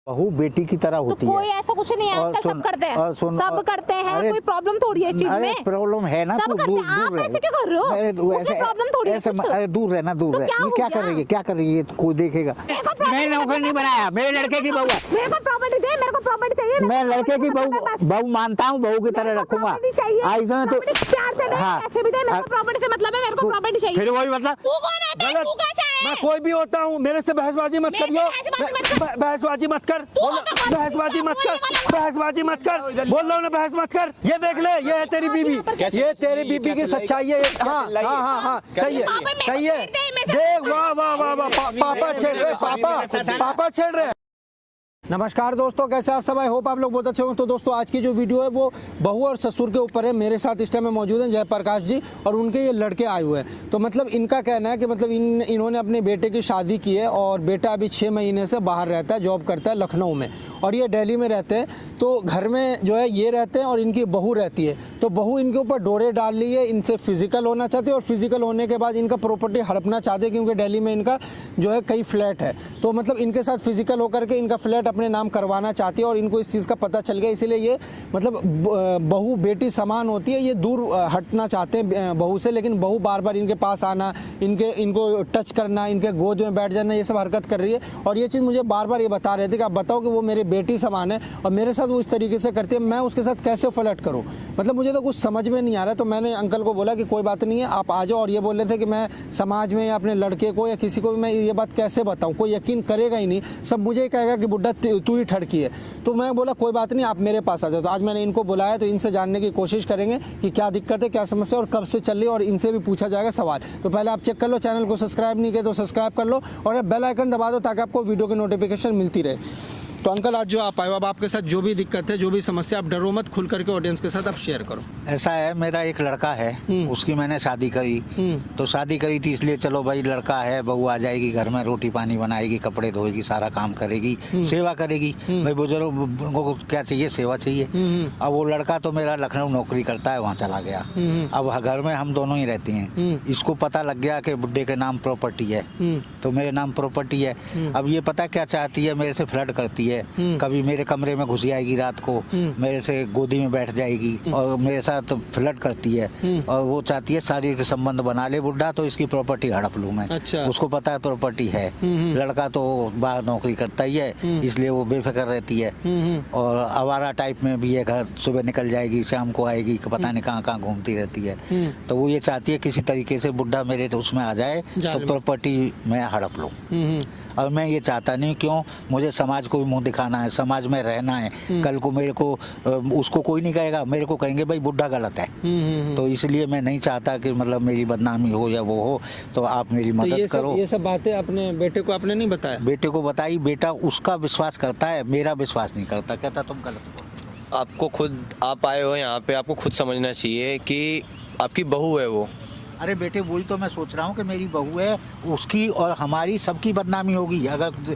बहू बेटी की तरह होती है। कोई ऐसा कुछ नहीं है, आजकल सब करते हैं, सब करते हैं, कोई प्रॉब्लम थोड़ी है इस चीज में। प्रॉब्लम है ना, सब करते हैं, आप ऐसे क्यों कर रहे हो? उसमें प्रॉब्लम थोड़ी है कुछ। अरे दूर रहना, दूर रह। ये क्या कर रही है, क्या कर रही है, कोई देखेगा। मैं नौकर नहीं बनाया, मेरे लड़के की बहू है। मेरे को प्रॉपर्टी दे, मेरे को प्रॉपर्टी चाहिए। मैं लड़के की बहू मानता हूँ, बहू की तरह रखूंगा। ऐसा तो प्यार से दे, ऐसे भी दे, मेरे को प्रॉपर्टी से मतलब है, मेरे को प्रॉपर्टी चाहिए। फिर वही मतलब तू कौन है? तू कैसा है? मैं कोई भी होता हूँ, मेरे से बहसबाजी मत करियो, बहसबाजी मत कर, बहसबाजी मत कर, बहसबाजी मत कर, बोल रहा हूँ ना, बहस मत कर। ये देख ले, ये है तेरी बीबी, ये तेरी बीबी की सच्चाई है। हाँ हाँ हाँ हाँ, सही है, सही है। देख, वाह वाह वाह वाह, पापा छेड़ रहे, पापा छेड़ रहे। नमस्कार दोस्तों, कैसे आप सब? आई होप आप लोग बहुत अच्छे हों। तो दोस्तों, आज की जो वीडियो है वो बहू और ससुर के ऊपर है। मेरे साथ इस टाइम में मौजूद हैं जयप्रकाश जी, और उनके ये लड़के आए हुए हैं। तो मतलब इनका कहना है कि मतलब इन्होंने अपने बेटे की शादी की है, और बेटा अभी 6 महीने से बाहर रहता है, जॉब करता है लखनऊ में, और ये दिल्ली में रहते हैं। तो घर में जो है ये रहते हैं और इनकी बहू रहती है। तो बहू इनके ऊपर डोरे डाल ली है, इनसे फिजिकल होना चाहते हैं, और फिजिकल होने के बाद इनका प्रॉपर्टी हड़पना चाहते हैं, क्योंकि दिल्ली में इनका जो है कई फ्लैट है। तो मतलब इनके साथ फिजिकल होकर के इनका फ्लैट अपने नाम करवाना चाहती है, और इनको इस चीज़ का पता चल गया, इसीलिए ये मतलब बहू बेटी समान होती है, ये दूर हटना चाहते हैं बहू से। लेकिन बहू बार बार इनके पास आना, इनको टच करना, इनके गोद में बैठ जाना, ये सब हरकत कर रही है। और ये चीज़ मुझे बार बार ये बता रहे थे कि आप बताओ कि वो मेरी बेटी समान है और मेरे साथ वो इस तरीके से करती है, मैं उसके साथ कैसे फ्लर्ट करूँ? मतलब मुझे तो कुछ समझ में नहीं आ रहा है। तो मैंने अंकल को बोला कि कोई बात नहीं है, आप आ जाओ। और ये बोल रहे थे कि मैं समाज में या अपने लड़के को या किसी को भी मैं ये बात कैसे बताऊँ, कोई यकीन करेगा ही नहीं, सब मुझे ही कहेगा कि बुड्ढा तू ही ठड़की है। तो मैं बोला कोई बात नहीं, आप मेरे पास आ जाओ। तो आज मैंने इनको बुलाया, तो इनसे जानने की कोशिश करेंगे कि क्या दिक्कत है, क्या समस्या और कब से चल रही है, और इनसे भी पूछा जाएगा सवाल। तो पहले आप चेक कर लो, चैनल को सब्सक्राइब नहीं किया तो सब्सक्राइब कर लो, और बेल आइकन दबा दो ताकि आपको वीडियो की नोटिफिकेशन मिलती रहे। तो अंकल, आज जो आप आए हो, अब आपके साथ जो भी दिक्कत है, जो भी समस्या, आप डरो मत, खुल करके ऑडियंस के साथ आप शेयर करो। ऐसा है, मेरा एक लड़का है, उसकी मैंने शादी करी। तो शादी करी थी इसलिए चलो भाई लड़का है, बहू आ जाएगी घर में, रोटी पानी बनाएगी, कपड़े धोएगी, सारा काम करेगी, सेवा करेगी। भाई बुजुर्गों को क्या चाहिए? सेवा चाहिए। अब वो लड़का तो मेरा लखनऊ नौकरी करता है, वहाँ चला गया। अब घर में हम दोनों ही रहते हैं। इसको पता लग गया कि बुड्ढे के नाम प्रॉपर्टी है, तो मेरे नाम प्रॉपर्टी है। अब ये पता क्या चाहती है, मेरे से फ्लर्ट करती है। कभी मेरे कमरे में घुस जाएगी रात को, मेरे से गोदी में बैठ जाएगी और मेरे साथ फ्लर्ट करती है, और वो चाहती है शारीरिक संबंध बना ले बुड्ढा, तो इसकी प्रॉपर्टी हड़प लूं मैं। अच्छा। उसको पता है प्रॉपर्टी है। लड़का तो बाहर नौकरी करता ही है, इसलिए वो बेफिक्र रहती है, और आवारा टाइप में भी है। घर सुबह निकल जाएगी, शाम को आएगी, पता नहीं कहाँ कहाँ घूमती रहती है। तो वो ये चाहती है किसी तरीके से बुड्ढा मेरे तो उसमें आ जाए, तो प्रॉपर्टी मैं हड़प लूं। और मैं ये चाहता नहीं, क्यों? मुझे समाज को भी मुंह दिखाना है, समाज में रहना है। कल को मेरे को उसको कोई नहीं कहेगा, मेरे को कहेंगे भाई बुड्ढा गलत है। तो इसलिए मैं नहीं चाहता कि मतलब मेरी बदनामी हो या वो हो। तो आप मेरी मदद करो। ये सब बातें अपने बेटे को आपने नहीं बताया? बेटे को बताई, बेटा उसका विश्वास करता है, मेरा विश्वास नहीं करता, कहता तुम गलत हो। आपको खुद, आप आए हो यहाँ पे, आपको खुद समझना चाहिए कि आपकी बहू है वो। अरे बेटे, वही तो मैं सोच रहा हूँ कि मेरी बहू है, उसकी और हमारी सबकी बदनामी होगी अगर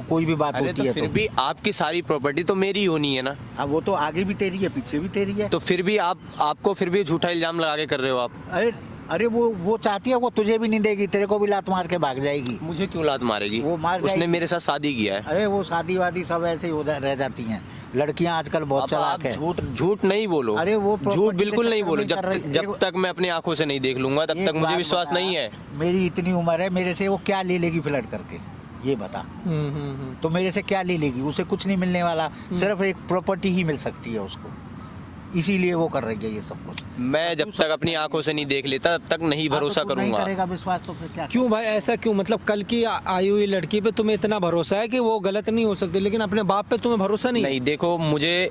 कोई भी बात होती है। फिर भी आपकी सारी प्रॉपर्टी तो मेरी होनी है ना। अब वो तो आगे भी तेरी है, पीछे भी तेरी है। तो फिर भी आपको फिर भी झूठा इल्जाम लगा के कर रहे हो आप। अरे वो चाहती है, वो तुझे भी नहीं देगी, तेरे को भी लात मार के भाग जाएगी। मुझे क्यों लात मारेगी? वो मार उसने जाएगी। मेरे साथ शादी किया है। अरे वो शादी वादी सब ऐसे ही रह जाती हैं। लड़कियां आजकल बहुत चालाक है। झूठ नहीं बोलो। अरे वो झूठ बिल्कुल नहीं बोलो। जब तक मैं अपनी आंखों से नहीं देख लूंगा तब तक मुझे विश्वास नहीं है। मेरी इतनी उम्र है, मेरे से वो क्या ले लेगी फ्लर्ट करके, ये बता। तो मेरे से क्या ले लेगी? उसे कुछ नहीं मिलने वाला, सिर्फ एक प्रॉपर्टी ही मिल सकती है उसको, इसीलिए वो कर रही है ये सब कुछ। मैं जब तक अपनी आंखों से नहीं देख लेता तब तक नहीं भरोसा करूंगा। नहीं करेगा विश्वास तो फिर क्या? क्यों भाई, ऐसा क्यों? मतलब कल की आई हुई लड़की पे तुम्हें इतना भरोसा है कि वो गलत नहीं हो सकती, लेकिन अपने बाप पे तुम्हें भरोसा नहीं? नहीं, देखो, मुझे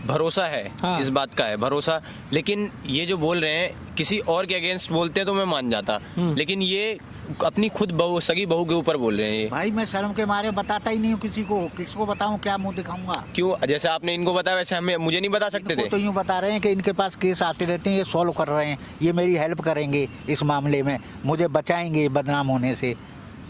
भरोसा है। हाँ। इस बात का है भरोसा, लेकिन ये जो बोल रहे हैं किसी और के अगेंस्ट बोलते हैं तो मैं मान जाता, लेकिन ये अपनी खुद बहू, सगी बहू के ऊपर बोल रहे हैं। भाई मैं शर्म के मारे बताता ही नहीं हूँ किसी को, किसको बताऊँ, क्या मुंह दिखाऊंगा? क्यों? जैसे आपने इनको बताया वैसे मुझे नहीं बता सकते थे? तो यूँ बता रहे हैं कि इनके पास केस आते रहते हैं, ये सॉल्व कर रहे हैं, ये मेरी हेल्प करेंगे इस मामले में, मुझे बचाएंगे बदनाम होने से,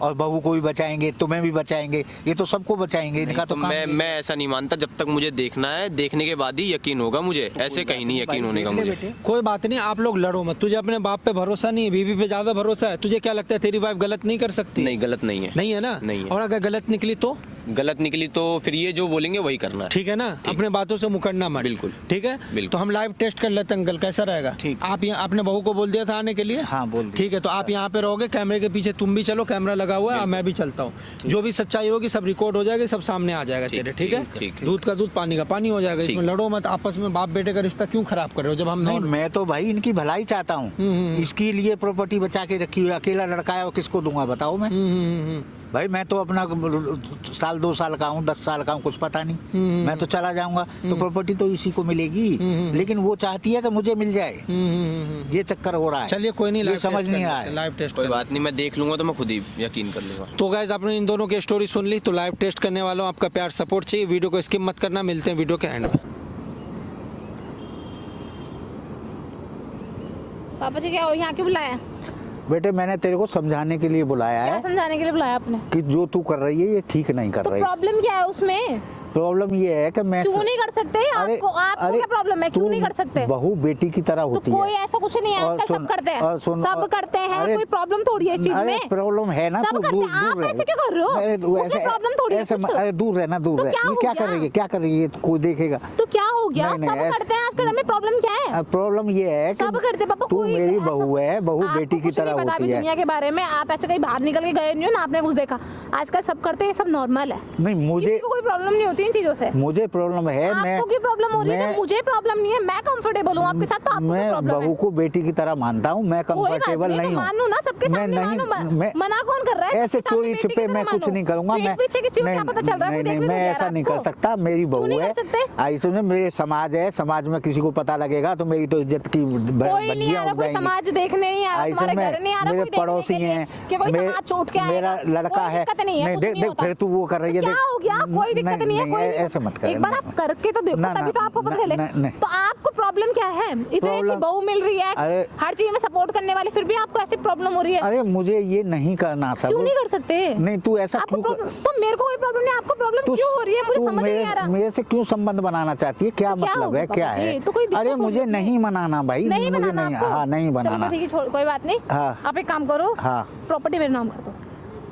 और बहू को भी बचाएंगे, तुम्हें भी बचाएंगे, ये तो सबको बचाएंगे। इनका तो मैं ऐसा नहीं मानता। जब तक मुझे देखना है, देखने के बाद ही यकीन होगा मुझे। तो ऐसे कहीं नहीं यकीन होने का मुझे। कोई बात नहीं, आप लोग लड़ो मत। तुझे अपने बाप पे भरोसा नहीं है, बीवी पे ज्यादा भरोसा है। तुझे क्या लगता है तेरी वाइफ गलत नहीं कर सकती? नहीं, गलत नहीं है। नहीं है ना? नहीं है। और अगर गलत निकली तो? गलत निकली तो फिर ये जो बोलेंगे वही करना है। ठीक है ना, अपने बातों से मुकरना मत। बिल्कुल। ठीक है, बिल्कुल। तो हम लाइव टेस्ट कर लेते हैं अंकल, कैसा रहेगा? ठीक। आप यहाँ आपने बहू को बोल दिया था आने के लिए? हाँ, बोल दिया। ठीक है, तो आप यहाँ पे रहोगे, कैमरे के पीछे तुम भी चलो, कैमरा लगा हुआ है और मैं भी चलता हूँ। जो भी सच्चाई होगी सब रिकॉर्ड हो जाएगी, सब सामने आ जाएगा तेरे। ठीक है, ठीक। दूध का दूध पानी का पानी हो जाएगा। इसमें लड़ो मत आपस में, बाप बेटे का रिश्ता क्यों खराब कर रहे हो जब हम नहीं, मैं तो भाई इनकी भलाई चाहता हूँ। इसके लिए प्रॉपर्टी बचा के रखी हुई, अकेला लड़का है और किसको दूंगा बताओ मैं? भाई मैं तो अपना साल 2 साल का हूँ, 10 साल का हूँ, कुछ पता नहीं। मैं तो चला जाऊंगा तो प्रॉपर्टी तो इसी को मिलेगी, लेकिन वो चाहती है कि मुझे मिल जाए। ये चक्कर हो रहा है। चलिए कोई नहीं, ये समझ नहीं आ रहा है। लाइव टेस्ट कोई बात नहीं, मैं देख लूंगा तो मैं खुद ही यकीन कर लूंगा। तो गाइस आपने इन दोनों की स्टोरी सुन ली, तो लाइव टेस्ट करने वालों आपका प्यार सपोर्ट चाहिए। वीडियो को स्किप मत करना, मिलते हैं वीडियो के एंड में। पापा जी क्या हो, यहाँ क्यों बुलाया? बेटे मैंने तेरे को समझाने के लिए बुलाया क्या है समझाने के लिए बुलाया आपने? कि जो तू कर रही है ये ठीक नहीं कर तो रही। प्रॉब्लम क्या है उसमें? प्रॉब्लम ये है कि मैं क्यों नहीं कर सकते? आपको क्या प्रॉब्लम है? क्यों नहीं कर सकते? बहू बेटी की तरह तो होती है। कोई ऐसा कुछ नहीं है, आजकल सब करते हैं, सब करते हैं, कोई प्रॉब्लम थोड़ी है इस चीज में। प्रॉब्लम है ना, सब तू करते दूर हैं, आप दूर ऐसे क्यों कर रहे हो? उसमें प्रॉब्लम थोड़ी है कुछ। अरे दूर रहना, दूर तो रह। क्या ये हो क्या गया? कर रही है, क्या कर रही है? कोई देखेगा तो क्या हो गया? नहीं, सब ऐसे- करते हैं आजकल, हमें प्रॉब्लम क्या है? प्रॉब्लम ये है कि सब करते पापा, तू कोई मेरी ऐसा- बहू है, बहू आपको बेटी की कुछ तरह नहीं पता होती अभी है। दुनिया के बारे में, आप ऐसे कहीं बाहर निकल के गए नहीं हो ना, आपने कुछ देखा। आजकल सब करते हैं, सब नॉर्मल है, नहीं मुझे किसी को कोई प्रॉब्लम नहीं होती इन चीजों से। मुझे प्रॉब्लम है। आपको की प्रॉब्लम हो रही है, मुझे प्रॉब्लम नहीं है, मैं कंफर्टेबल हूँ आपके साथ, तो आपको मैं प्रॉब्लम बहू है। को बेटी की तरह मानता हूँ, मैं कोई बात कंफर्टेबल नहीं हूँ। मानो ना, सबके मैं सामने नहीं- मानो, मैं- मना कौन कर रहा है? ऐसे सबके सामने चोरी बेटी छिपे की मैं तरह कुछ मानो। नहीं करूंगा। पीठ मैं पीछे किसी को क्या पता चल रहा है? नहीं कोई नहीं देखने मैं नहीं ऐसा जा नहीं रहा कर आपको। सकता। मेरी बहू नहीं है, कर सकते? आई सुने, मेरे समाज है, समाज में किसी को पता लगेगा तो मेरी तो इज्जत की कोई नहीं आ बज्जियां रहा, उड़ कोई जाएंगी। समाज देखने नहीं आ रहा, आई तुम्हारे सुन, घर नहीं आ रहा, मेरे कोई देखने पड़ोसी के लिए हैं, कि कोई समाज छूट के आएगा। मेरा लड़का कोई है। दिक्कत नहीं है, नहीं कुछ देख नहीं देख होता। फिर तू वो कर रही है। क्या हो गया? कोई दिक्कत नहीं है, कोई नहीं ऐसे मत कर। एक बार आप करके तो देखो, ना, तभी तो ना, आपको पता ना, चले। नहीं। तो आपको प्रॉब्लम क्या है? इतनी अच्छी प्रॉब्लम- बहू मिल रही है, अरे- हर चीज में सपोर्ट करने वाली, फिर भी आपको ऐसी प्रॉब्लम हो रही है। अरे मुझे ये नहीं करना सब। क्यों नहीं कर सकते? नहीं तू ऐसा आपको क्यों प्रॉब्लम, तो मेरे को कोई प्रॉब्लम नहीं, आपको प्रॉब्लम तू- क्यों हो रही है? मुझे तू समझ नहीं आ रहा। मेरे से क्यों संबंध बनाना चाहती है? क्या तो क्या मतलब होगा है, क्या बाबा जी? है? तो कोई दिक्कत अरे होगी मुझे इसमें? नहीं मनाना भाई, नहीं मुझे बनाना नहीं, आपको? हाँ नहीं चलो बनाना। तो ठीक है, छोड़, कोई बात नहीं। हाँ। आप एक काम करो, हाँ। प्रॉपर्टी मेरे नाम कर दो।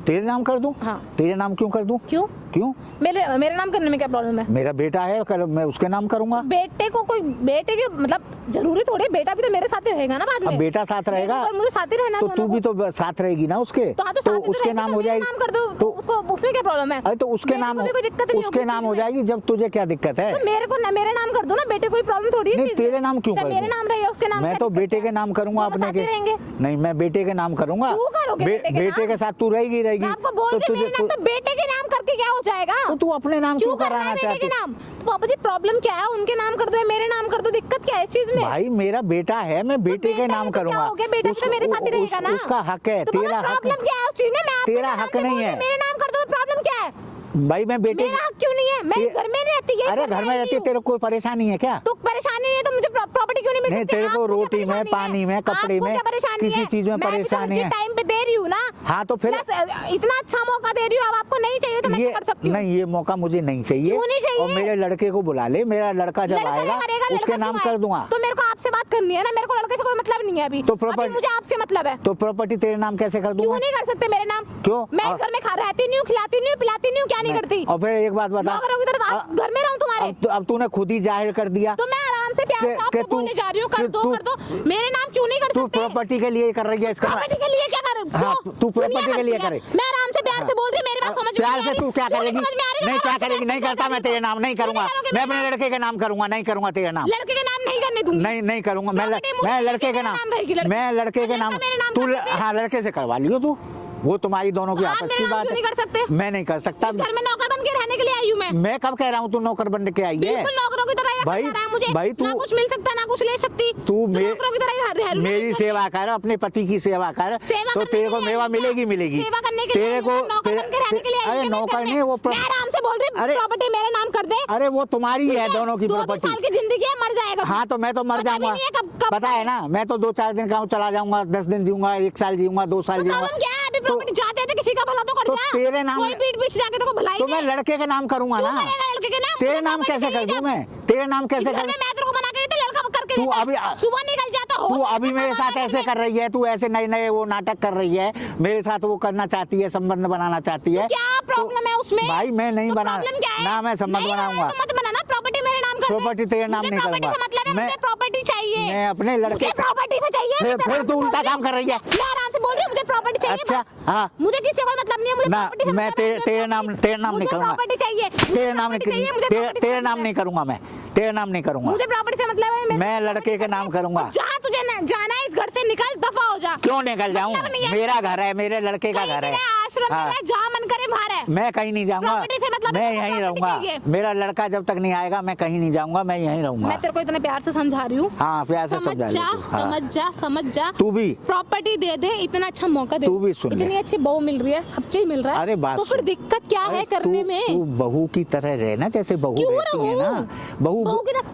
तेरे नाम कर दूं? हाँ। तेरे नाम क्यों कर दूं? क्यों? क्यों? मेरे नाम करने में क्या प्रॉब्लम है? मेरा बेटा है, कल मैं उसके नाम करूंगा। बेटे को कोई, बेटे के मतलब जरूरी थोड़ी, बेटा भी तो मेरे साथ ही रहेगा ना बाद में। अब बेटा साथ रहेगा और मुझे साथ ही रहना तो है तू दोनों भी को। तो साथ रहेगी ना उसके। तो हाँ, तो साथ ही तो उसके रहेगी, नाम तो हो मेरा जाएगी। नाम कर दो, तो उसको, उसमें क्या प्रॉब्लम है? अरे तो उसके मेरे नाम को भी कोई दिक्कत नहीं उसके होगी नाम इस हो चीज़ में। जाएगी, जब तुझे क्या दिक्कत है? तो मेरे को मेरे नाम कर दो ना, बेटे कोई प्रॉब्लम थोड़ी है इस नहीं चीज़ में। तेरे नाम क्यों अच्छा, कर मेरे दूं? नाम रहे, उसके नाम मैं क्या तो दिक्कत बेटे है? के नाम करूंगा दोनों अपने साथ ही के। रहेंगे। नहीं मैं बेटे के नाम करूंगा। क्यों करोगे बेटे के बेटे नाम? के साथ तू रहेगी रहेगी। मैं आपको बोल तो रही हूँ, मेरे नाम तो बेटे के नाम करके क्या हो जाएगा? तो तू अपने नाम क्यों करना है कराना बेटे के चाहती? नाम? तो पापा जी प्रॉब्लम क्या है? उनके नाम कर दो या मेरे नाम कर दो, दिक्कत क्या है इस चीज में? भाई मेरा बेटा है, मैं बेटे के बेटा नाम है तो क्या करूंगा। हो गया? बेटा तो मेरे साथ ही रहेगा ना। उसका हक है, तो तेरा हक प्रॉब्लम क्या है उस चीज में? मैं आपके तेरा नाम हक से नहीं बोल रही है। हूँ, मेरे नाम कर दो, प्रॉब्लम क्या है? भाई मैं बेटे मेरा हक क्यों नहीं है? मैं ते- घर में नहीं रहती, अरे घर में रहती है, तेरे को कोई परेशानी है क्या? तो परेशानी नहीं है तो मुझे प्रॉपर्टी क्यों नहीं मिल नहीं, सकती? तेरे को आपको क्या रोटी में, परेशानी है? पानी में, कपड़े आपको में, क्या परेशानी किसी है? चीज में मैं भी तो परेशानी है। टाइम पे दे रही हूँ ना। हाँ तो फिर प्लस इतना अच्छा मौका दे रही हूँ, अब आपको नहीं चाहिए तो मैं ये क्या कर सकती हूँ? नहीं, ये मौका मुझे नहीं चाहिए। क्यों नहीं चाहिए? और मेरे लड़के को बुला ले, मेरा लड़का जब लड़का आएगा करेगा, उसके लड़का नाम क्यों कर आए? दूंगा। तो मेरे को आपसे बात करनी है ना, मेरे को लड़के से कोई मतलब नहीं है अभी। तो अभी प्रॉपर्टी- मुझे आपसे मतलब है। तो प्रॉपर्टी तेरे नाम कैसे कर क्यों दूंगा? नहीं कर सकते मेरे नाम? क्यों? मैं इस घर में खा रहती नहीं हूँ, खिलाती नहीं हूँ, पिलाती नहीं हूँ, क्या नहीं करती? और फिर एक बात बता, नौकर होगी तो आप घर में रहूं तुम्हारे? अब तूने खुद ही जाहिर कर दिया तो मैं आराम से प्यार से कि आपको तू- बोलने जा रही हूँ, कर कि दो तू- कर दो। मेरे नाम क्यों नहीं कर तू सकते? प्रॉपर्टी के लिए कर रही है इसका? प्रॉपर्टी के लिए क्या कर? हाँ, क्यों? तू प्रॉपर्टी दुनिया के लिए करती है। करे। मैं आराम से प्यार से बोल रही हूँ, मेरी बात समझ में प्यार नहीं से आ रही? तू क्या क्यों नहीं करेगी? समझ में आ रही? नहीं तो क्या मैं करेगी? नहीं आपसे करता, मैं प्यार तेरे नाम नहीं क्यों करूंगा। करोगे मैं मेरे अपने नाम? लड़के के नाम करूंगा, नहीं करूंगा तेरे नाम। लड़के के नाम नहीं करने दूंगी। नहीं करूंगा। प्रॉपर्टी मुझे मैं लड़के के मेरा नाम रहेगी, लड़के- मैं लड़के के नाम मेरे नाम तू करने पे- हाँ लड़के से करवा लियो तू, वो तुम्हारी दोनों की आप आपस मेरे की नाम बात क्यों है। नहीं कर सकते? मैं नहीं कर सकता। इस घर में नौकर बन के रहने के लिए आई हूँ मैं। मैं कब कह रहा हूँ तू नौकर बन के आई है? बिल्कुल नौकरों की तरह भाई- रहा है मुझे। भाई तू- ना कुछ मिल सकता, ना कुछ ले सकती। तू नौकरों की तरह ही रह रही हूँ। मेरी सेवा कर, अपने पति की सेवा कर, सेवा तो करने तेरे के को लिए मेवा आई हूँ। मिलेगी मिलेगी। सेवा करने के लिए तेरे आई को हूँ, नौकर बन के रहने के लिए आई हूँ अरे मैं नौकर घर में। नहीं, वो मैं आराम से बोल रही हूँ, अरे- प्रॉपर्टी मेरे नाम कर दे। अरे वो तुम्हारी है दोनों की 2-2 प्रॉपर्टी। साल की जिंदगी है, मर जाएगा तू। हाँ तो मैं तो मर पता भी जाऊंगा, नहीं है कब पता है ना। मैं तो 2-4 दिन का चला जाऊंगा, 10 दिन जीऊंगा, 1 साल जीऊंगा, 2 साल तो जीऊंगा। प्रॉब्लम क्या है? अभी प्रॉपर्टी जाते थे, किसी का भला तो कर तो जा। तेरे नाम- कोई पीठ पीछे जाके तो भलाई तो मैं लड़के के नाम करूंगा ना। लड़के के नाम तेरे नाम कैसे कर दूं मैं? तेरे नाम कैसे कर? मैं तेरे को बना के देती, लड़का करके तू देता। अभी सुबह निकल जाता हो। तू अभी मेरे साथ ऐसे कर रही है, तू ऐसे नए नए वो नाटक कर रही है, मेरे साथ वो करना चाहती है, संबंध बनाना चाहती है। क्या प्रॉब्लम है उसमें भाई मैं नहीं तो बना प्रॉब्लम क्या है? ना, मैं सम्मत नहीं बनाऊंगा। तो मत बनाना, प्रॉपर्टी मेरे नाम कर दे। प्रॉपर्टी तेरे नाम मुझे नहीं प्रॉपर्टी करूंगा से मतलब है, मैं। मुझे प्रॉपर्टी चाहिए। मैं अपने लड़के मुझे प्रॉपर्टी से चाहिए। फिर तू उल्टा काम कर रही है। मैं आराम से बोल रही हूँ, मुझे प्रॉपर्टी चाहिए। अच्छा, बस। हाँ। मुझे किसी से कोई मतलब नहीं है, मुझे ना, प्रॉपर्टी से मैं मतलब है, तेरे नाम नहीं मुझे करूंगा। प्रॉपर्टी चाहिए। तेरे नाम नहीं चाहिए, मुझे प्रॉपर्टी तेरे से नाम मतलब नहीं करूंगा मैं, तेरे नाम नहीं करूंगा। मुझे प्रॉपर्टी से मतलब है। मैं लड़के के नाम करूंगा। जहाँ तुझे जाना है इस घर से निकल, दफा हो जा। क्यों निकल जाऊं? मतलब नहीं है। मेरा घर है, मेरे लड़के का कहीं घर है। मेरा आश्रम हाँ। मेरा है, जहाँ मन करे वहाँ रह। मैं कहीं नहीं जाऊंगा, प्रॉपर्टी से मतलब मैं है, यहीं प्रॉपर्टी रहूंगा। चाहिए। मेरा लड़का जब तक नहीं आएगा मैं कहीं नहीं जाऊंगा, मैं यहीं रहूंगा। मैं तेरे को इतने प्यार से समझा रही हूँ। हाँ, प्यार से समझा समझ जा, ले तू। हाँ। समझ जा। तू भी प्रॉपर्टी दे दे, इतना अच्छा मौका दे। तू भी सुन ले। इतनी अच्छी बहू मिल रही है, सब चीज मिल रहा है। अरे बात तो फिर सुन। दिक्कत क्या है करने में? तू बहू की तरह रहना, जैसे बहू क्यों रहती है ना। बहू की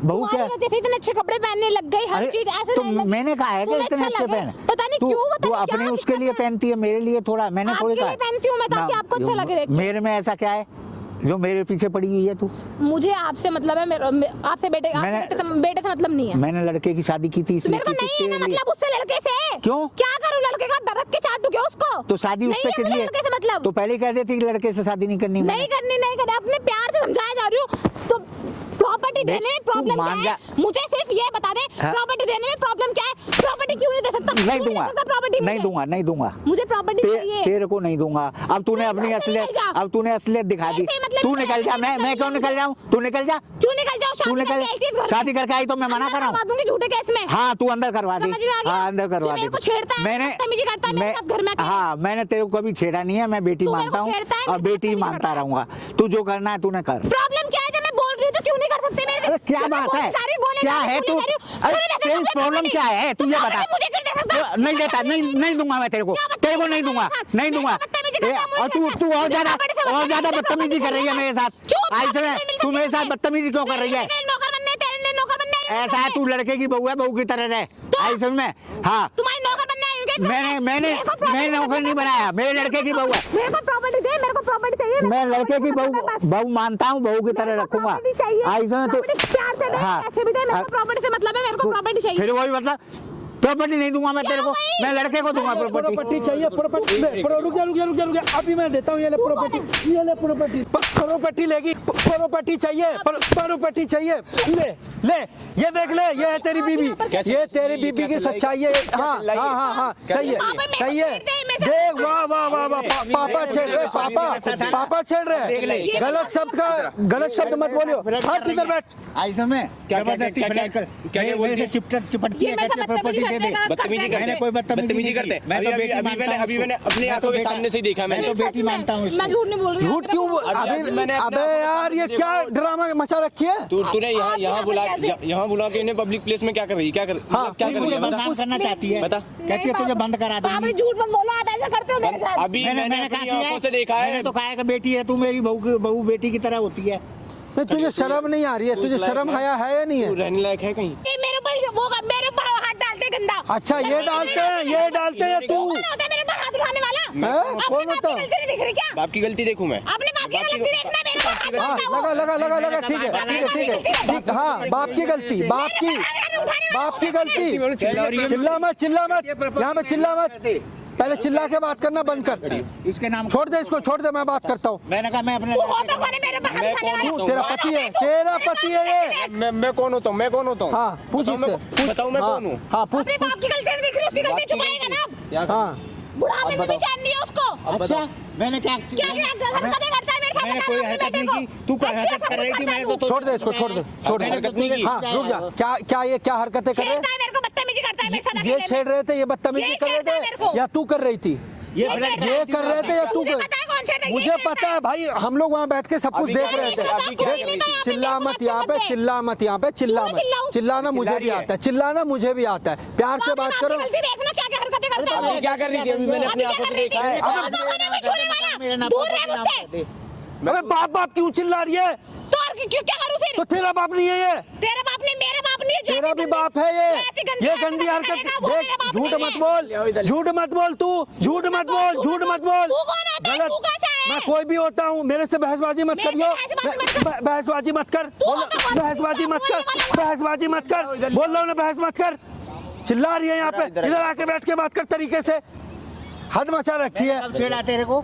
बहू क्या? वजह से इतने अच्छे कपड़े पहनने लग गई, हर अरे चीज ऐसे तो रहने लगी। मैंने कहा है कि तुम्हें इतने अच्छा अच्छे लगे? पहन। पता नहीं क्यों, पता तू नहीं अपने क्या उसके लिए दिक्कत है। पहनती है, मेरे लिए थोड़ा मैंने आपके थोड़ी लिए कहा पहनती हूँ मैं ताकि ना, आपको अच्छा लगे देख के। मेरे में ऐसा क्या है जो मेरे पीछे पड़ी हुई है तू? मुझे आपसे मतलब है, आपसे बेटे से मतलब नहीं है। मैंने लड़के की शादी की थी तो इसलिए मेरे को की थी नहीं है तेरे लिए। मतलब उससे, लड़के से। क्यों? क्या करूँ लड़के का, रख के चाटू क्या उसको? तो शादी नहीं उससे है किस मुझे लिए? लड़के से मतलब। तो पहले ही कह देती कि लड़के से शादी नहीं करनी। नहीं करनी अपने प्यार से समझाया जा रही हूँ। तो प्रॉपर्टी देख, देने में तू प्रॉब्लम मान क्या है? मुझे सिर्फ ये बता दे, हाँ? प्रॉपर्टी देने में प्रॉब्लम क्या है? प्रॉपर्टी क्यों नहीं दे सकता? नहीं दूंगा, प्रॉपर्टी नहीं दूंगा। मुझे प्रॉपर्टी चाहिए। तेरे को नहीं दूंगा। अब तूने अपनी असलियत दिखा दी। ऐसे मतलब तू निकल जा, मैं क्यों निकल जाऊँ? तू निकल जा, क्यों निकल जाओ? तू निकल। शादी करके आई तो मैं मना कर रहा करवा हूँ। दूंगी झूठे केस में। हाँ, तू अंदर करवा दे। समझ में आ गया? हाँ, अंदर करवा जो दे। मेरे को छेड़ता है, बदतमीजी करता है मेरे साथ घर में अकेले। हाँ, मैंने तेरे को कभी छेड़ा नहीं है। मैं बेटी तू मेरे मानता को हूँ छेड़ता है, और मेरे बेटी साथ मानता बदतमीजी रहूंगा। तू जो करना है तूने कर। प्रॉब्लम क्या है? जब मैं बोल रही हूँ तो क्यों नहीं कर सकते मेरे? अरे क्या जब मैं बात है? सारी बोले क्या जा रही है हूँ, तू? बोले जा रही हूँ, अरे बोले जा रही तेरी हूँ, प्रॉब्लम क्या है? तू ये बता। मुझे क्यों दे सकता? नहीं देता, नहीं दूंगा मैं तेरे को नहीं दूंगा, नहीं दूंगा। और तू और ज्यादा बदतमीजी कर रही है मेरे साथ। ऐसे तू मेरे साथ बदतमीजी क्यों कर रही है? नौकर बनने, तेरे नौकर बनने। ऐसा है, तू लड़के की बहू है, बहू की तरह रहे। ऐसे में हाँ, तुम्हारी नौकर बनने आई हूँ क्या? मैंने नौकर नहीं बनाया, मेरे लड़के की बहू है। मेरे को प्रॉपर्टी दे, मेरे को प्रॉपर्टी चाहिए। मैं लड़के की बहू मानता हूँ, बहू की तरह रखूंगा। ऐसे में तू प्यार से दे, हाँ। कैसे भी दे, मेरे को प्रॉपर्टी से मतलब है, मेरे को प्रॉपर्टी चाहिए। फिर वही मतलब प्रॉपर्टी नहीं दूंगा मैं तेरे को, मैं लड़के को दूंगा प्रॉपर्टी चाहिए। रुक जा, अभी मैं देता हूँ। ये ले प्रॉपर्टी लेगी। प्रॉपर्टी चाहिए। ले ये देख ले, ये है तेरी बीबी, ये तेरी बीबी की सच्चाई है। हाँ, सही है। देख, वाह, पापा छेड़ रहे, पापा छेड़ रहे। गलत शब्द मत बोलियो। हट, इधर बैठ। ऐसे में जबरदस्ती चिपटती है, कहती है प्रॉपर्टी दे दे। बदतमीजी करते मैंने कोई बदतमीजी करते। मैं तो बेटी मानता हूँ अभी मैंने अपनी आंखों के सामने से ही देखा। मैं तो बेटी मानता हूँ मैं झूठ नहीं बोल रही। झूठ क्यों? अबे यार, ये क्या ड्रामा मचा रखी है? तूने यहाँ बुला के इन्हें पब्लिक प्लेस में क्या कर रही है? क्या कर रही है? बदनाम करना चाहती है, बता। कहती है तुझे बंद करा आप दूंगी। झूठ मत बोलो, आप ऐसा करते हो मेरे साथ। अभी मैंने अपनी आंखों से देखा है। मैंने तो कहा है कि बेटी है तू, मेरी बहू बेटी की तरह होती है। नहीं, तुझे शर्म नहीं आ रही है? तुझे शर्म हया है या नहीं है? रहने लायक है कहीं? मेरे ऊपर हाथ डालते गंदा। अच्छा, ये डालते हैं तू? कौन होता है मेरे ऊपर हाथ उठाने वाला? कौन होता है? गलती नहीं दिख रही क्या? बाप की गलती देखूं मैं? अपने बाप की गलती देखना, मेरे ऊपर हाथ उठाता है वो। लगा। ठीक है। हाँ, बाप की गलती। चिल्ला मत, यहाँ पे चिल्ला मत। पहले चिल्ला के बात करना बंद कर। इसके नाम छोड़ दे इसको, छोड़ दे, मैं बात करता हूँ। मैंने कहा मैं अपने तू होता कौन है मेरे ऊपर हाथ उठाने वाला? तेरा पति है ये। मैं कौन होता हूँ? हाँ, पूछ इससे। बताओ मैं कौन हूँ? हाँ, पूछ। अपने बाप की गलती नहीं दिख रही, उसकी गलती छुपाएगा ना। हाँ, बुढ़ापे में भी चैन नहीं है उसको। अच्छा, मैंने क्या हरकतें करता है मेरे साथ? मैंने कोई हरकत नहीं की, तू कोई हरकत कर रही थी, मैंने तो छोड़ दे इसको, छोड़ दे। हरकत नहीं की। हाँ, रुक जा। क्या ये क्या हरकतें कर रहे छेड़ता है मेरे को, बदतमीजी करता है मेरे साथ। ये छेड़ रहे थे, ये बदतमीजी कर छेड़ता है रहे मेरे को। थे या तू कर रही थी? ये कर रहे थे या तू कर? मुझे पता है भाई, हम लोग वहाँ बैठ के सब कुछ देख रहे थे। चिल्ला मत यहाँ पे, चिल्लाना मुझे भी आता है, चिल्लाना मुझे भी आता है। प्यार से बात करो। देखना क्या हरकतें करता है। अभी क्या कर रही थी? अभी मैंने अपनी आंखों से देखा है। दूर रह मुझसे। अबे बाप क्यों चिल्ला रही है? तो और क्या करूं फिर? तो तेरा बाप नहीं है ये? तेरा बाप नहीं, मेरा बाप नहीं है। तेरा भी बाप है ये गंदी हरकत। देख, झूठ मत बोल तू, झूठ मत बोल। गलत, मैं कोई भी होता हूँ, मेरे से बहसबाजी मत करियो। बहसबाजी मत कर, बहसबाजी मत कर, बोल रहा हूँ ना, बहस मत कर। चिल्ला रही है यहाँ पे, इधर आके बैठ के बात कर तरीके से। हद मचा रखी है। कब छेड़ा तेरे को?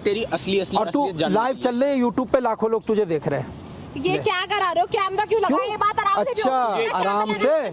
तेरी असली और तू असलियत जानना लाइव चल रहे हैं यूट्यूब पे, लाखों लोग तुझे देख रहे हैं। ये क्या करा रहे हो, कैमरा क्यों लगा? ये बात आराम से भी अच्छा, होगी। आराम से।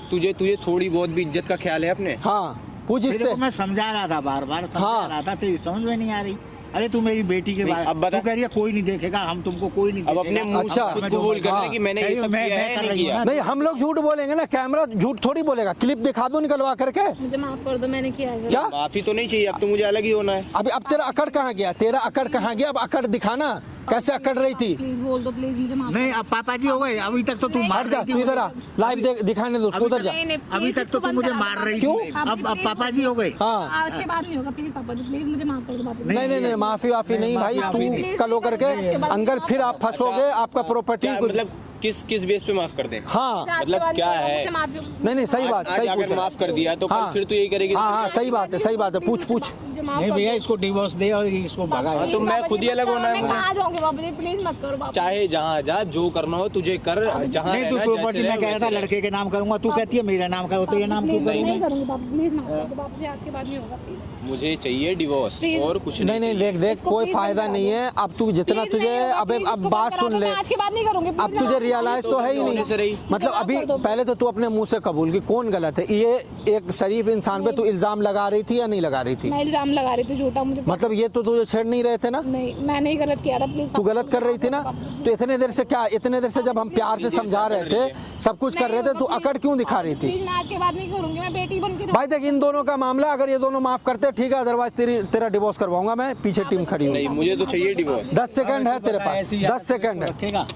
तुझे थोड़ी बहुत भी इज्जत का ख्याल है अपने? हाँ पूछ तेरे इससे। को मैं समझा रहा था, बार बार समझा हाँ। रहा था, तेरी समझ में नहीं आ रही। अरे तू मेरी बेटी के नहीं, बाद अब बता। तू कह रही है कोई नहीं देखेगा, हम तुमको कोई नहीं अब देखेगा। अपने मुंह से अच्छा। खुद कबूल कर ले कि मैंने ये सब मैं किया है कर नहीं रही हूँ किया। ना। नहीं, हम लोग झूठ बोलेंगे ना, कैमरा झूठ थोड़ी बोलेगा। क्लिप दिखा दो निकलवा करके। मुझे माफ कर दो, मैंने किया है। क्या माफी तो नहीं चाहिए, अब तो मुझे अलग ही होना है। अब तेरा अकड़ कहाँ गया? तेरा अकड़ कहाँ गया? अब अकड़ दिखाना, कैसे अकड़ रही थी। प्लीज बोल दो, प्लीज मुझे माफ नहीं, अब पापा जी हो गए, अभी तक तो तू मार हट जा, रही तू थी इधर आ, लाइव दिखाने दो उसको, उधर जा। अभी तक तो तू मुझे मार रही क्यों? थी। अब पापा जी हो गए। हाँ, आज के बाद नहीं होगा, प्लीज पापा जी, प्लीज मुझे माफ कर दो पापा जी। नहीं, माफी वाफी नहीं भाई, तू कल होकर के अंकल फिर आप फंसोगे, आपका प्रॉपर्टी क्या मतलब किस बेस पे माफ कर दें? हाँ, आज के मतलब बाद क्या नहीं होगा, है? मुझसे माफी- नहीं सही बात, आज सही अगर पूछा। माफ कर दिया तो हाँ। कल फिर तो यही करेगी। हाँ, सही बात है, सही बात है। पूछ मुझे माफ नहीं कर भैया, दो। इसको डिवोर्स दे और इसको भगा। हाँ, तो प्लीज मैं पापा खुद जी, ही अलग मत होना है करो, मैं मुझे। कहाँ जाऊंगी पापा जी, प्लीज मत करो पापा। चाहे जहाँ जा, जो करना हो तुझे कर, जहाँ नहीं, तू रहना, प्रॉपर्टी जैसे में कह रहे, रहा था वैसे लड़के के नाम करूंगा, तू कहती है मेरा नाम करो, तो ये नाम क्यों प्लीज करूंगी? नहीं करूंगी पापा, प्लीज माफ कर दो पापा जी, आज के बाद नहीं होगा प्लीज। रहे। मुझे चाहिए डिवोर्स प्लीज। और कुछ नहीं नहीं। देख इसको कोई प्लीज फायदा बंद नहीं करा है। अब तू जितना प्लीज तुझे, नहीं होगा, अब प्लीज अब इसको बात बंद करा सुन दो, ले। मैं आज के बाद नहीं करूंगी, अब प्लीज तुझे माफ कर दो। रियलाइज तो है ही होने से नहीं, रही। मतलब माफ अभी कर दो। पहले तो तू अपने मुंह से कबूल कि कौन गलत है। ये एक शरीफ इंसान पे तू इल्जाम लगा रही थी या नहीं लगा रही थी? मैं इल्जाम लगा रही थी झूठा, मुझे मतलब ये तो तुझे छेड़ नहीं रहे थे ना? नहीं, मैं नहीं गलत किया था, प्लीज तू गलत कर रही थी ना? तो इतने देर से क्या, इतने देर से जब हम प्यार से समझा रहे थे, सब कुछ कर रहे थे, तू अकड़ क्यों दिखा रही थी? प्लीज मैं आज के बाद नहीं करूंगी, मैं बेटी बन के भाई देख, इन दोनों का मामला, अगर ये दोनों माफ करते ठीक है, अदरवाइज तेरा डिवोर्स करवाऊंगा मैं। पीछे टीम खड़ी नहीं, होगी। मुझे तो चाहिए डिवोर्स। 10 सेकंड है तेरे पास, 10 सेकंड है, रखेगा।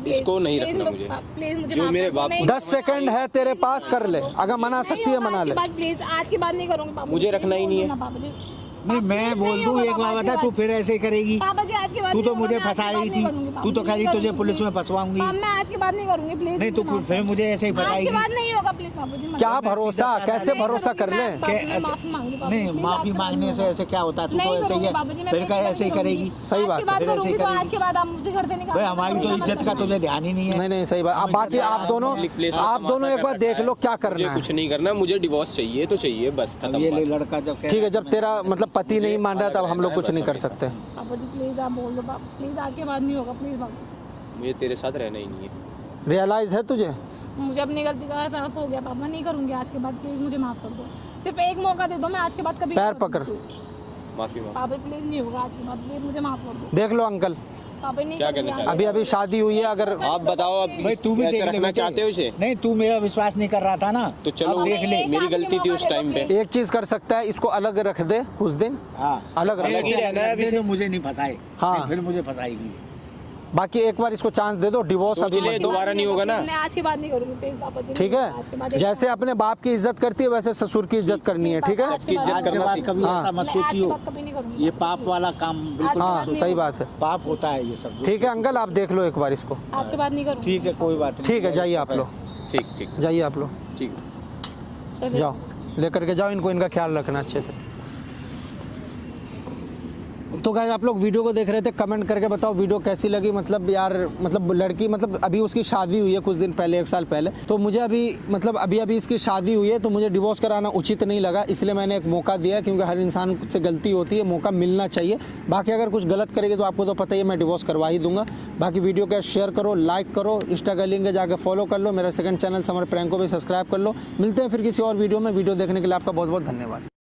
इसको नहीं रखना मुझे। प्लीज मुझे जो माफ मेरे कर दो, बाप नहीं- 10 सेकंड है तेरे पास, कर ले। अगर मना सकती है मना ले। प्लीज आज के बाद नहीं करूंगी पापा, मुझे रखना ही नहीं है। पापा जी। नहीं, मैं बोल दूं एक बार बता, तू फिर ऐसे करेगी? पापा जी आज के बाद तू नहीं तो होगा, मुझे मैं आज के बाद फंसाई नहीं थी, करूंगी, पापा तू तो जी, कह रही नहीं तुझे करूंगी। पुलिस में फंसवाऊंगी। पापा, मैं आज के बाद नहीं करूंगी, प्लीज नहीं तो मुझे फिर मुझे ऐसे ही आज के फंसाएगी। बाद नहीं होगा, प्लीज पापा जी मत क्या करो। भरोसा, कैसे भरोसा कर ले? पापा जी, मैं माफी मांग रही हूँ, पापा जी, नहीं, प्लीज माफी आज मांगने करूंगी। से ऐसे क्या होता है? तू तो नहीं ऐसे ही करूंगी है, बाबा जी, मैं फिर बेटी क्या बन ऐसे ही के करेगी? रहूंगी। सही आज बात के है, बाद फिर ऐसे ही करूंगी तो आज करेगी। के बाद आप मुझे घर से निकाल भाई हमारी तो इज्जत का तुझे ध्यान ही नहीं है। नहीं सही बात। अब बाकी आप दोनों एक बार देख लो क्या मुझे करना है। कुछ नहीं करना, मुझे डिवोर्स चाहिए तो चाहिए, बस अब खत्म ये बात। लड़का जब कह ठीक है, रहा जब तेरा मतलब पति नहीं मान रहा तब हम लोग कुछ नहीं कर सकते। पापा जी प्लीज आप बोल दो पापा, प्लीज आज के बाद नहीं होगा, प्लीज पापा। मुझे तेरे साथ रहना ही नहीं है। रियलाइज है तुझे? मुझे अपनी गलती का एहसास हो गया पापा, नहीं करूंगी आज के बाद, प्लीज मुझे माफ कर दो। सिर्फ एक मौका दे दो, मैं आज के बाद कभी पैर नहीं पकड़। करूंगी। माफी मांग। पापा प्लीज नहीं होगा आज के बाद, प्लीज मुझे माफ कर दो। देख लो अंकल, पापा नहीं क्या करूंगी करना आज। अभी शादी हुई है, अगर आप बताओ, अब भाई तू भी ऐसे देख ले रखना बेटे। चाहते हो इसे? नहीं, तू मेरा विश्वास नहीं कर रहा था ना, तो चलो अब देख ले। एक मेरी आखिरी गलती थी उस मौका टाइम दे पे। दो, एक चीज कर सकता है, इसको अलग रख दे कुछ दिन, हाँ, अलग रख अलग ही दे। रहना है अभी दे से। दो, मुझे नहीं फंसाए। हाँ। नहीं, फिर मुझे फंसाएगी। बाकी एक बार इसको चांस दे दो, डिवोर्स सोच अभी ले, मत दो। दोबारा नहीं होगा ना। मैं आज के बाद नहीं करूंगी, प्लीज पापा जी। ठीक आज के बाद है, जैसे अपने बाप की इज्जत करती है वैसे ससुर की इज्जत करनी है, ठीक है? आज के बाद- इज्जत आज के करना बाद सीख। कभी हाँ। ऐसा मत मैं आज के सोचियो, बाद कभी नहीं करूंगी। ये पाप वाला काम बिल्कुल हाँ मत सोचियो। सही बात है। पाप होता है ये सब। ठीक है अंकल, आप देख लो एक बार इसको। आज के बाद नहीं करूंगी। ठीक है, कोई बात नहीं। ठीक है, जाइए आप लोग, ठीक ठीक जाइए आप लोग, ठीक। चलिए। जाओ लेकर के जाओ इनको, इनका ख्याल रखना अच्छे से। तो गाइस आप लोग वीडियो को देख रहे थे, कमेंट करके बताओ वीडियो कैसी लगी। मतलब यार, मतलब लड़की, मतलब अभी उसकी शादी हुई है कुछ दिन पहले, 1 साल पहले, तो मुझे अभी मतलब अभी इसकी शादी हुई है, तो मुझे डिवोर्स कराना उचित नहीं लगा, इसलिए मैंने एक मौका दिया, क्योंकि हर इंसान से गलती होती है, मौका मिलना चाहिए। बाकी अगर कुछ गलत करेगी तो आपको तो पता ही है, मैं डिवोर्स करवा ही दूंगा। बाकी वीडियो को शेयर करो, लाइक करो, इंस्टा का लिंक है जाकर फॉलो कर लो, मेरा सेकंड चैनल समर प्रैंक को भी सब्सक्राइब कर लो। मिलते हैं फिर किसी और वीडियो में। वीडियो देखने के लिए आपका बहुत बहुत धन्यवाद।